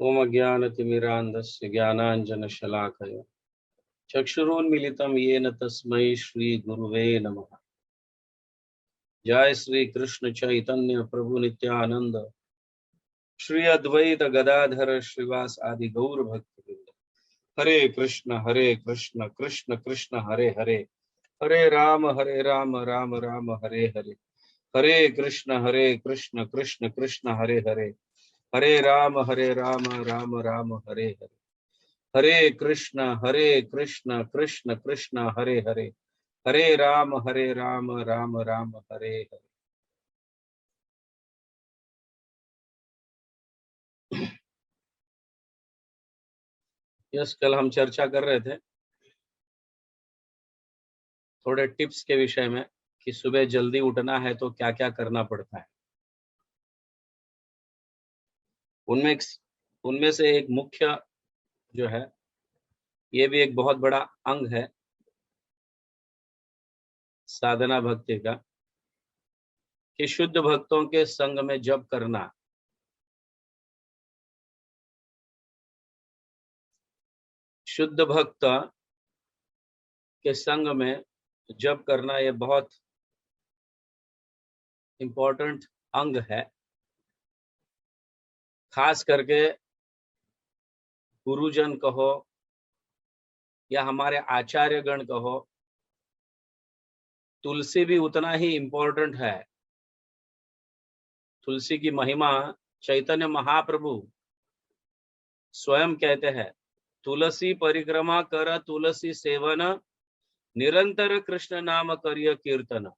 ओम अज्ञानतिमिरान्धस्य ज्ञानाञ्जनशलाकया चक्षुरुन्मीलितं येन तस्मै श्री गुरुवे नमः। जय श्री कृष्ण चैतन्य प्रभु नित्यानंद श्री अद्वैत गदाधर श्रीवास आदि गौर भक्तवृंद। हरे कृष्ण कृष्ण कृष्ण हरे हरे, हरे राम राम राम हरे हरे। हरे कृष्ण कृष्ण कृष्ण हरे हरे, हरे राम राम राम हरे हरे। हरे कृष्ण कृष्ण कृष्ण हरे हरे, हरे राम राम राम हरे हरे। यस, कल हम चर्चा कर रहे थे थोड़े टिप्स के विषय में कि सुबह जल्दी उठना है तो क्या क्या करना पड़ता है। उनमें से एक मुख्य जो है, ये भी एक बहुत बड़ा अंग है साधना भक्ति का, कि शुद्ध भक्तों के संग में जप करना। शुद्ध भक्त के संग में जप करना ये बहुत इंपॉर्टेंट अंग है। खास करके गुरुजन कहो या हमारे आचार्यगण कहो, तुलसी भी उतना ही इंपॉर्टेंट है। तुलसी की महिमा चैतन्य महाप्रभु स्वयं कहते हैं, तुलसी परिक्रमा कर तुलसी सेवन, निरंतर कृष्ण नाम करिय कीर्तन।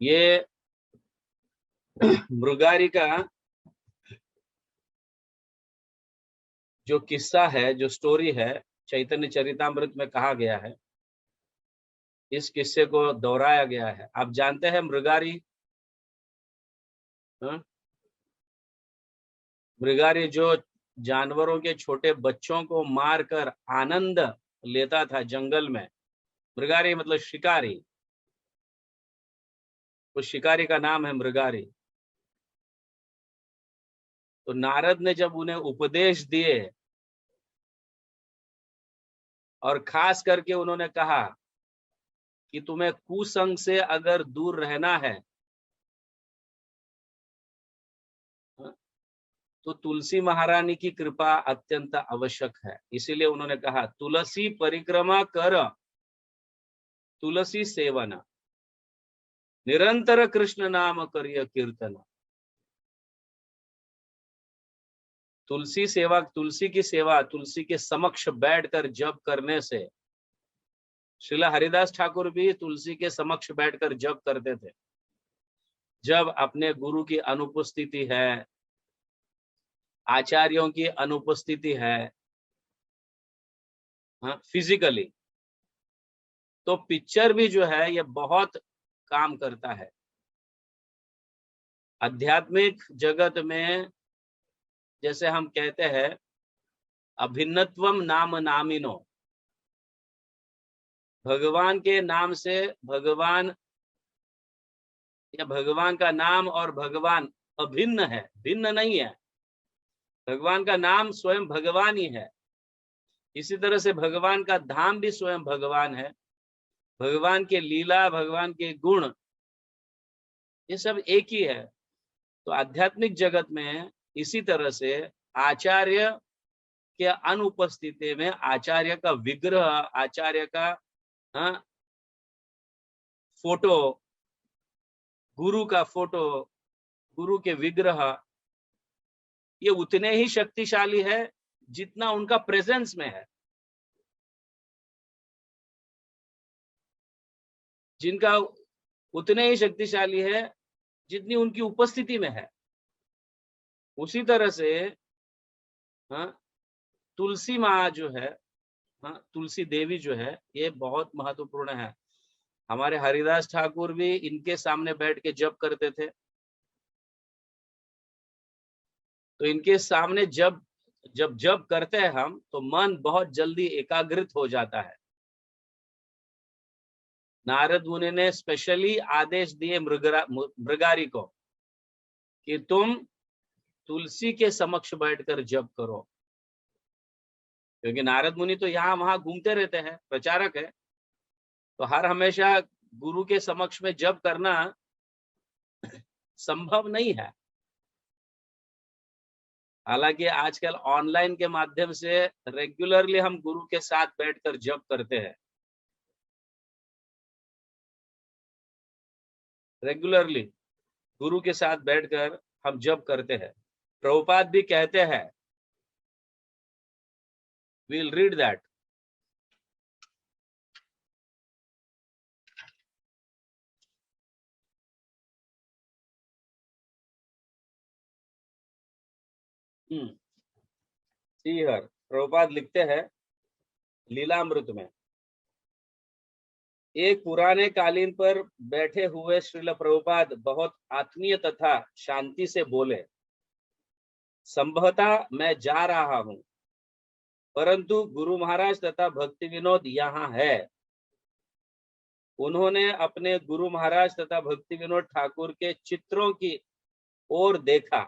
ये मृगारी का जो किस्सा है, जो स्टोरी है, चैतन्य चरितामृत में कहा गया है। इस किस्से को दोहराया गया है। आप जानते हैं मृगारी? मृगारी जो जानवरों के छोटे बच्चों को मारकर आनंद लेता था जंगल में। मृगारी मतलब शिकारी। उस शिकारी का नाम है मृगारी। तो नारद ने जब उन्हें उपदेश दिए और खास करके उन्होंने कहा कि तुम्हें कुसंग से अगर दूर रहना है तो तुलसी महारानी की कृपा अत्यंत आवश्यक है। इसीलिए उन्होंने कहा, तुलसी परिक्रमा कर तुलसी सेवन, निरंतर कृष्ण नाम करिय कीर्तन। तुलसी सेवा, तुलसी की सेवा, तुलसी के समक्ष बैठकर जप करने से, श्रीला हरिदास ठाकुर भी तुलसी के समक्ष बैठकर जप करते थे। जब अपने गुरु की अनुपस्थिति है, आचार्यों की अनुपस्थिति है, फिजिकली, तो पिक्चर भी जो है ये बहुत काम करता है। आध्यात्मिक जगत में जैसे हम कहते हैं, अभिन्नत्वम नाम नामिनो, भगवान के नाम से भगवान या भगवान का नाम और भगवान अभिन्न है, भिन्न नहीं है। भगवान का नाम स्वयं भगवान ही है। इसी तरह से भगवान का धाम भी स्वयं भगवान है। भगवान के लीला, भगवान के गुण, ये सब एक ही है। तो आध्यात्मिक जगत में इसी तरह से आचार्य के अनुपस्थिति में आचार्य का विग्रह, आचार्य का फोटो, गुरु का फोटो, गुरु के विग्रह, ये उतने ही शक्तिशाली है जितना उनका प्रेजेंस में है। जिनका उतने ही शक्तिशाली है जितनी उनकी उपस्थिति में है। उसी तरह से तुलसी माँ जो है, तुलसी देवी जो है, ये बहुत महत्वपूर्ण है। हमारे हरिदास ठाकुर भी इनके सामने बैठ के जप करते थे। तो इनके सामने जब जप करते हैं हम, तो मन बहुत जल्दी एकाग्रित हो जाता है। नारद मुनि ने स्पेशली आदेश दिए मृगारी को कि तुम तुलसी के समक्ष बैठकर जप करो, क्योंकि नारद मुनि तो यहाँ वहां घूमते रहते हैं, प्रचारक है, तो हर हमेशा गुरु के समक्ष में जप करना संभव नहीं है। हालांकि आजकल ऑनलाइन के माध्यम से रेगुलरली हम गुरु के साथ बैठकर जप करते हैं, रेगुलरली गुरु के साथ बैठकर हम जप करते हैं। प्रभुपाद भी कहते हैं, we'll read that. See here, Prabhupada लिखते हैं लीलामृत में, एक पुराने कालीन पर बैठे हुए श्रील प्रभुपाद बहुत आत्मीय तथा शांति से बोले, संभवतः मैं जा रहा हूं, परंतु गुरु महाराज तथा भक्ति विनोद यहाँ है। उन्होंने अपने गुरु महाराज तथा भक्ति विनोद ठाकुर के चित्रों की ओर देखा।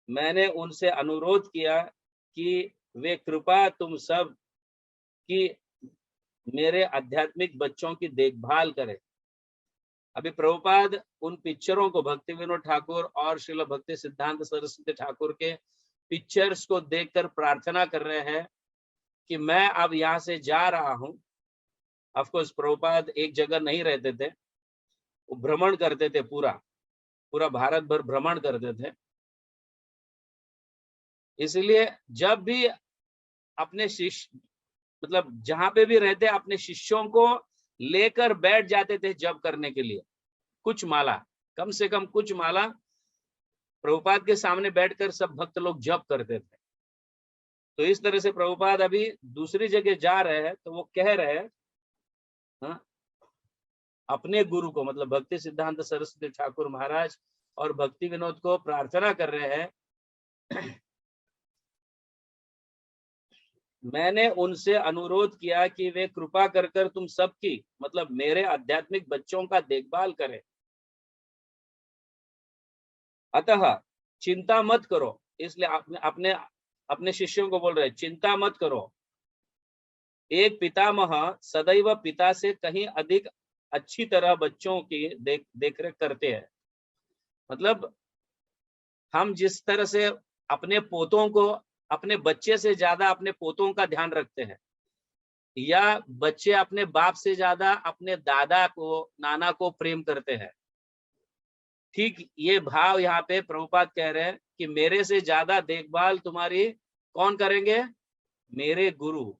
मैंने उनसे अनुरोध किया कि वे कृपा तुम सब की मेरे आध्यात्मिक बच्चों की देखभाल करें। अभी प्रभुपाद उन पिक्चरों को, भक्ति विनोद ठाकुर और श्रील भक्ति सिद्धांत सरस्वती ठाकुर के पिक्चर्स को देखकर प्रार्थना कर रहे हैं कि मैं अब यहाँ से जा रहा हूं। ऑफ कोर्स प्रभुपाद एक जगह नहीं रहते थे, वो भ्रमण करते थे, पूरा भारत भर भ्रमण करते थे। इसलिए जब भी अपने शिष्य, मतलब जहां पे भी रहते, अपने शिष्यों को लेकर बैठ जाते थे जप करने के लिए। कुछ माला, कम से कम कुछ माला प्रभुपाद के सामने बैठकर सब भक्त लोग जप करते थे। तो इस तरह से प्रभुपाद अभी दूसरी जगह जा रहे हैं, तो वो कह रहे हैं अपने गुरु को, मतलब भक्ति सिद्धांत सरस्वती ठाकुर महाराज और भक्ति विनोद को प्रार्थना कर रहे हैं, मैंने उनसे अनुरोध किया कि वे कृपा कर कर तुम सबकी, मतलब मेरे आध्यात्मिक बच्चों का देखभाल करें। अतः चिंता मत करो। इसलिए अपने अपने शिष्यों को बोल रहे, चिंता मत करो। एक पितामह सदैव पिता से कहीं अधिक अच्छी तरह बच्चों की देखरेख करते हैं। मतलब हम जिस तरह से अपने पोतों को, अपने बच्चे से ज्यादा अपने पोतों का ध्यान रखते हैं, या बच्चे अपने बाप से ज्यादा अपने दादा को, नाना को प्रेम करते हैं, ठीक ये भाव यहाँ पे प्रभुपाद कह रहे हैं कि मेरे से ज्यादा देखभाल तुम्हारी कौन करेंगे? मेरे गुरु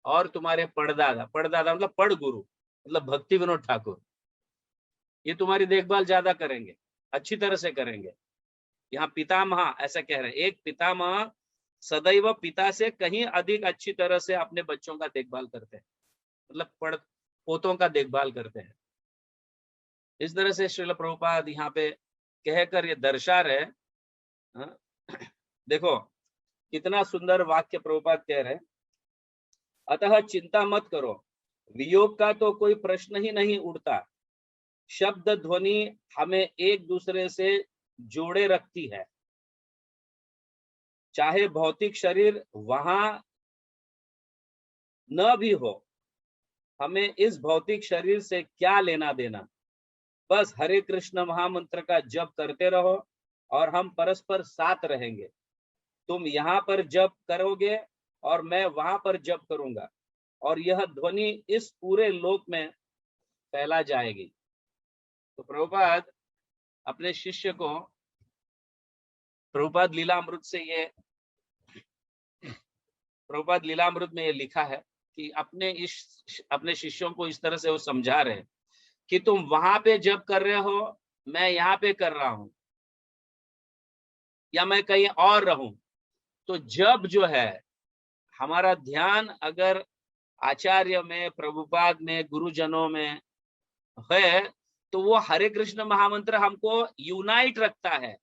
और तुम्हारे पड़दादा, पड़दादा मतलब पड़ गुरु, मतलब भक्ति विनोद ठाकुर, ये तुम्हारी देखभाल ज्यादा करेंगे, अच्छी तरह से करेंगे। यहाँ पितामह ऐसा कह रहे हैं, एक पितामह सदैव पिता से कहीं अधिक अच्छी तरह से अपने बच्चों का देखभाल करते हैं, मतलब पोतों का देखभाल करते हैं। इस तरह से श्रील प्रभुपाद यहाँ पे कहकर ये दर्शा रहे। देखो कितना सुंदर वाक्य प्रभुपाद कह रहे हैं, अतः चिंता मत करो, वियोग का तो कोई प्रश्न ही नहीं उठता। शब्द ध्वनि हमें एक दूसरे से जोड़े रखती है, चाहे भौतिक शरीर वहां न भी हो, हमें इस भौतिक शरीर से क्या लेना देना। बस हरे कृष्ण महामंत्र का जप करते रहो और हम परस्पर साथ रहेंगे। तुम यहाँ पर जप करोगे और मैं वहां पर जप करूंगा, और यह ध्वनि इस पूरे लोक में फैला जाएगी। तो प्रभुपाद अपने शिष्य को, प्रभुपाद लीलामृत से ये, प्रभुपाद लीलामृत में ये लिखा है कि अपने शिष्यों को इस तरह से वो समझा रहे हैं कि तुम वहां पे जप कर रहे हो, मैं यहाँ पे कर रहा हूं, या मैं कहीं और रहूं, तो जब जो है हमारा ध्यान अगर आचार्य में, प्रभुपाद में, गुरुजनों में है, तो वो हरे कृष्ण महामंत्र हमको यूनाइट रखता है,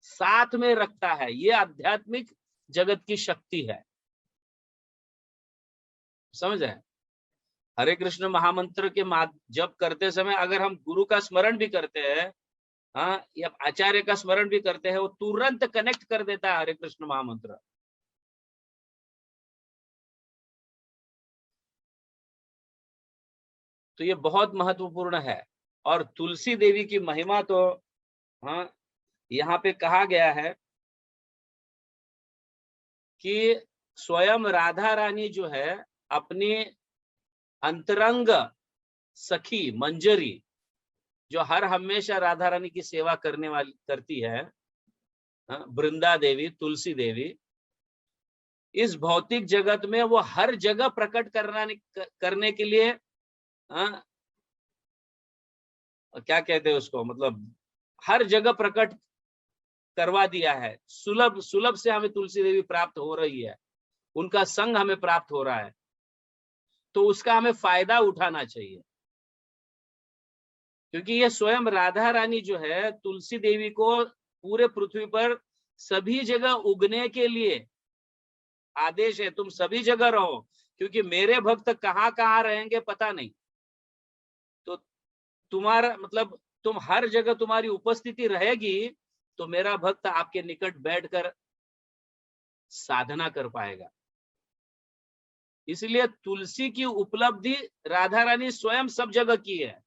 साथ में रखता है। ये आध्यात्मिक जगत की शक्ति है, समझ रहे? हरे कृष्ण महामंत्र के जप करते समय अगर हम गुरु का स्मरण भी करते हैं, हाँ, या आचार्य का स्मरण भी करते हैं, वो तुरंत कनेक्ट कर देता है हरे कृष्ण महामंत्र। तो ये बहुत महत्वपूर्ण है। और तुलसी देवी की महिमा तो, हाँ, यहाँ पे कहा गया है कि स्वयं राधा रानी जो है अपनी अंतरंग सखी मंजरी, जो हर हमेशा राधा रानी की सेवा करने वाली करती है, वृंदा देवी, तुलसी देवी, इस भौतिक जगत में वो हर जगह प्रकट करने के लिए, क्या कहते हैं उसको, मतलब हर जगह प्रकट करवा दिया है। सुलभ सुलभ से हमें तुलसी देवी प्राप्त हो रही है, उनका संग हमें प्राप्त हो रहा है, तो उसका हमें फायदा उठाना चाहिए। क्योंकि ये स्वयं राधा रानी जो है तुलसी देवी को पूरे पृथ्वी पर सभी जगह उगने के लिए आदेश है, तुम सभी जगह रहो, क्योंकि मेरे भक्त कहाँ कहाँ रहेंगे पता नहीं। तो तुम्हारा मतलब तुम हर जगह तुम्हारी उपस्थिति रहेगी, तो मेरा भक्त आपके निकट बैठकर साधना कर पाएगा। इसलिए तुलसी की उपलब्धि राधा रानी स्वयं सब जगह की है।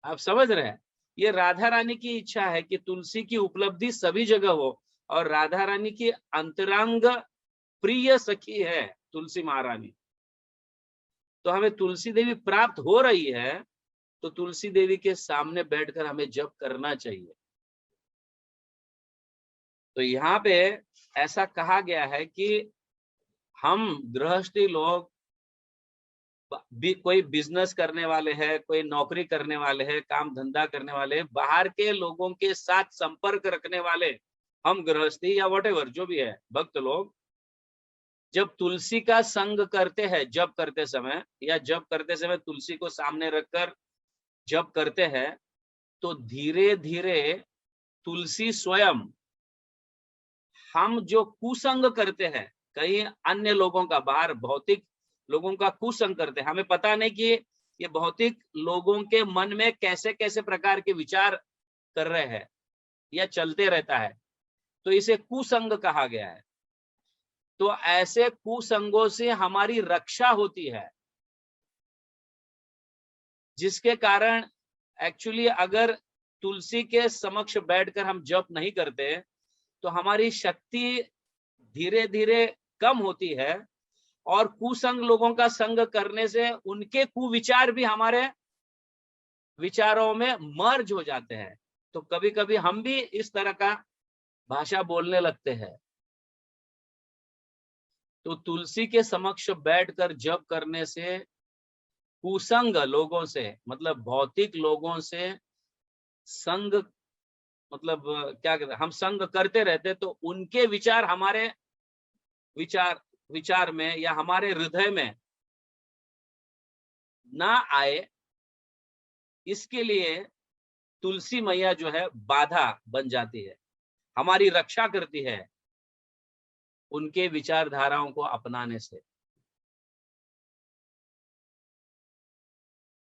आप समझ रहे हैं? ये राधा रानी की इच्छा है कि तुलसी की उपलब्धि सभी जगह हो, और राधा रानी की अंतरंग प्रिय सखी है तुलसी महारानी। तो हमें तुलसी देवी प्राप्त हो रही है, तो तुलसी देवी के सामने बैठकर हमें जप करना चाहिए। तो यहाँ पे ऐसा कहा गया है कि हम गृहस्थी लोग भी, कोई बिजनेस करने वाले हैं, कोई नौकरी करने वाले हैं, काम धंधा करने वाले हैं, बाहर के लोगों के साथ संपर्क रखने वाले हम गृहस्थी या वॉटेवर जो भी है भक्त लोग, जब तुलसी का संग करते हैं जप करते समय, या जप करते समय तुलसी को सामने रखकर जप करते हैं, तो धीरे धीरे तुलसी स्वयं हम जो कुसंग करते हैं, कई अन्य लोगों का, बाहर भौतिक लोगों का कुसंग करते हैं, हमें पता नहीं कि ये भौतिक लोगों के मन में कैसे कैसे प्रकार के विचार कर रहे हैं या चलते रहता है, तो इसे कुसंग कहा गया है। तो ऐसे कुसंगों से हमारी रक्षा होती है, जिसके कारण एक्चुअली अगर तुलसी के समक्ष बैठकर हम जप नहीं करते, तो हमारी शक्ति धीरे धीरे कम होती है, और कुसंग लोगों का संग करने से उनके कुविचार भी हमारे विचारों में मर्ज हो जाते हैं। तो कभी कभी हम भी इस तरह का भाषा बोलने लगते हैं। तो तुलसी के समक्ष बैठकर जप करने से कुसंग लोगों से, मतलब भौतिक लोगों से संग, मतलब क्या कहते हैं, हम संग करते रहते, तो उनके विचार हमारे विचार में या हमारे हृदय में ना आए, इसके लिए तुलसी मैया जो है बाधा बन जाती है, हमारी रक्षा करती है उनके विचारधाराओं को अपनाने से।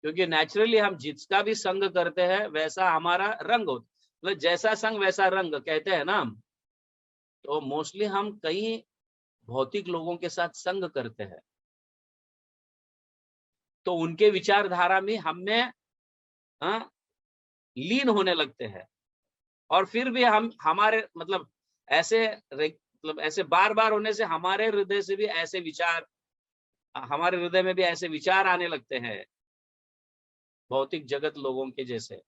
क्योंकि नेचुरली हम जिसका भी संग करते हैं वैसा हमारा रंग होता, मतलब जैसा संग वैसा रंग कहते हैं ना हम। तो मोस्टली हम कई भौतिक लोगों के साथ संग करते हैं, तो उनके विचारधारा में हमें, हाँ, लीन होने लगते हैं। और फिर भी हम हमारे मतलब ऐसे बार बार होने से हमारे हृदय से भी ऐसे विचार, हमारे हृदय में भी ऐसे विचार आने लगते हैं भौतिक जगत लोगों के जैसे।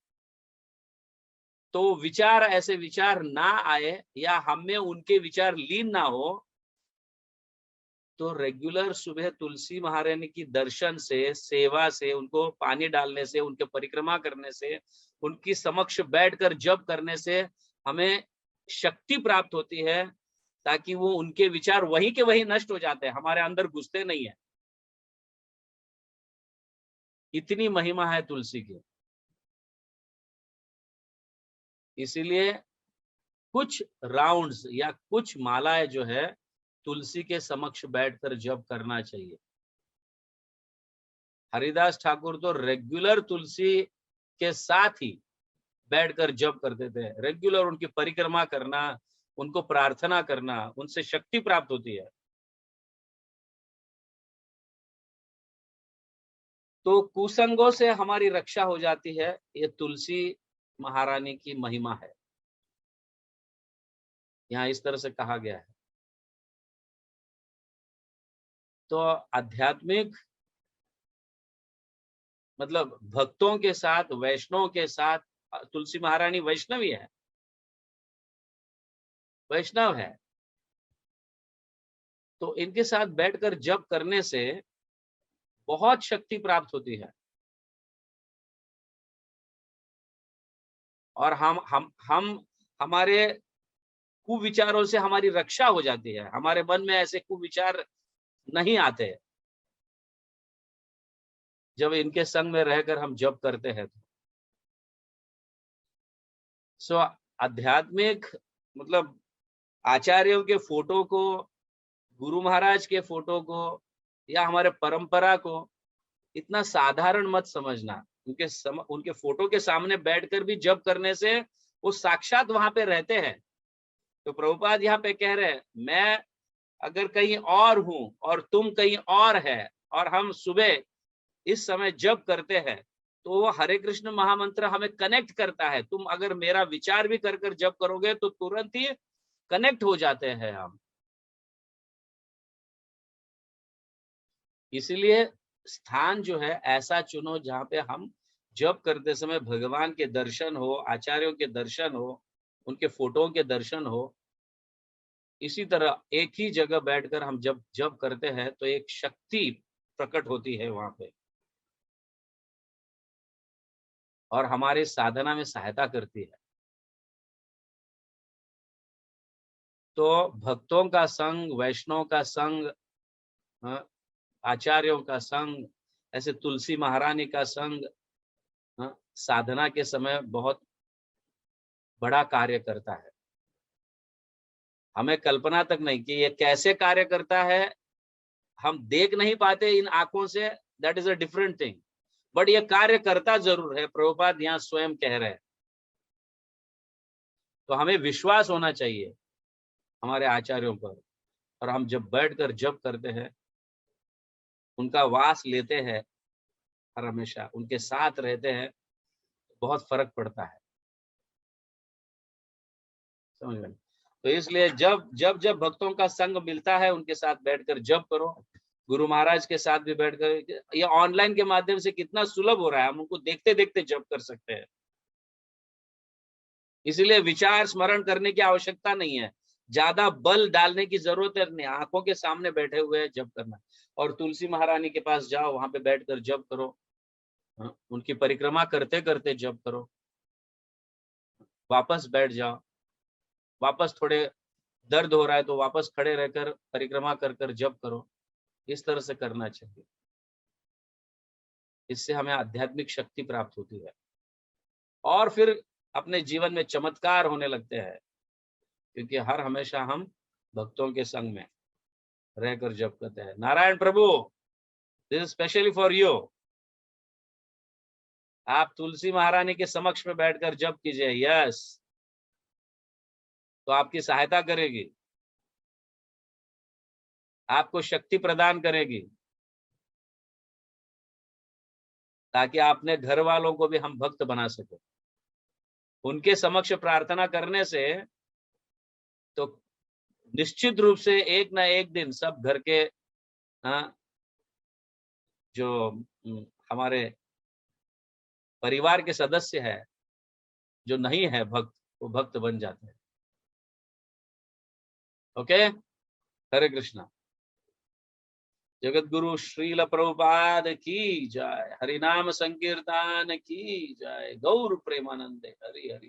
तो विचार, ऐसे विचार ना आए या हमें उनके विचार लीन ना हो, तो रेगुलर सुबह तुलसी महारानी की दर्शन से, सेवा से, उनको पानी डालने से, उनके परिक्रमा करने से, उनकी समक्ष बैठकर जप करने से हमें शक्ति प्राप्त होती है, ताकि वो उनके विचार वहीं के वहीं नष्ट हो जाते हैं, हमारे अंदर घुसते नहीं है। इतनी महिमा है तुलसी की। इसीलिए कुछ राउंड्स या कुछ मालाएं जो है तुलसी के समक्ष बैठकर जप करना चाहिए। हरिदास ठाकुर तो रेगुलर तुलसी के साथ ही बैठकर जप करते थे। रेगुलर उनकी परिक्रमा करना, उनको प्रार्थना करना, उनसे शक्ति प्राप्त होती है। तो कुसंगों से हमारी रक्षा हो जाती है। ये तुलसी महारानी की महिमा है, यहाँ इस तरह से कहा गया है। तो आध्यात्मिक मतलब भक्तों के साथ, वैष्णव के साथ, तुलसी महारानी वैष्णवी है, वैष्णव है, तो इनके साथ बैठकर जप करने से बहुत शक्ति प्राप्त होती है। और हम हमारे कुविचारों से हमारी रक्षा हो जाती है। हमारे मन में ऐसे कुविचार नहीं आते जब इनके संग में रहकर हम जप करते हैं। सो आध्यात्मिक मतलब आचार्यों के फोटो को, गुरु महाराज के फोटो को या हमारे परंपरा को इतना साधारण मत समझना। उनके फोटो के सामने बैठकर भी जप करने से वो साक्षात वहां पे रहते हैं। तो प्रभुपाद यहाँ पे कह रहे हैं, मैं अगर कहीं और हूं और तुम कहीं और है और हम सुबह इस समय जप करते हैं, तो वो हरे कृष्ण महामंत्र हमें कनेक्ट करता है। तुम अगर मेरा विचार भी कर कर जप करोगे तो तुरंत ही कनेक्ट हो जाते हैं हम। इसलिए स्थान जो है ऐसा चुनो जहां पे हम जप करते समय भगवान के दर्शन हो, आचार्यों के दर्शन हो, उनके फोटो के दर्शन हो। इसी तरह एक ही जगह बैठकर हम जब जप करते हैं तो एक शक्ति प्रकट होती है वहां पे और हमारे साधना में सहायता करती है। तो भक्तों का संग, वैष्णव का संग, आचार्यों का संग, ऐसे तुलसी महारानी का संग साधना के समय बहुत बड़ा कार्य करता है। हमें कल्पना तक नहीं कि ये कैसे कार्य करता है, हम देख नहीं पाते इन आंखों से, that is a different thing, but ये कार्य करता जरूर है। प्रभुपाद यहाँ स्वयं कह रहे हैं। तो हमें विश्वास होना चाहिए हमारे आचार्यों पर, और हम जब बैठकर जप करते हैं, उनका वास लेते हैं, हर हमेशा उनके साथ रहते हैं, बहुत फर्क पड़ता है। समझ में? तो इसलिए जब जब जब भक्तों का संग मिलता है, उनके साथ बैठकर जप करो। गुरु महाराज के साथ भी बैठकर, ये ऑनलाइन के माध्यम से कितना सुलभ हो रहा है, हम उनको देखते देखते जप कर सकते हैं। इसलिए विचार स्मरण करने की आवश्यकता नहीं है, ज्यादा बल डालने की जरूरत नहीं, आंखों के सामने बैठे हुए जप करना। और तुलसी महारानी के पास जाओ, वहां पे बैठकर जप करो, उनकी परिक्रमा करते करते जप करो, वापस बैठ जाओ, वापस थोड़े दर्द हो रहा है तो वापस खड़े रहकर परिक्रमा कर कर जप करो। इस तरह से करना चाहिए। इससे हमें आध्यात्मिक शक्ति प्राप्त होती है और फिर अपने जीवन में चमत्कार होने लगते हैं, क्योंकि हर हमेशा हम भक्तों के संग में रहकर जप करते हैं। Narayan Prabhu, this is specially for you. आप तुलसी महारानी के समक्ष में बैठकर जप कीजिए, यस, तो आपकी सहायता करेगी, आपको शक्ति प्रदान करेगी, ताकि आपने घर वालों को भी हम भक्त बना सके। उनके समक्ष प्रार्थना करने से तो निश्चित रूप से एक ना एक दिन सब घर के जो हमारे परिवार के सदस्य है, जो नहीं है भक्त, वो भक्त बन जाते हैं। ओके, हरे कृष्णा। जगत गुरु श्रील प्रभुपाद की जय, हरिनाम संकीर्तन की जय, गौर प्रेमानंदे, हरि हरि।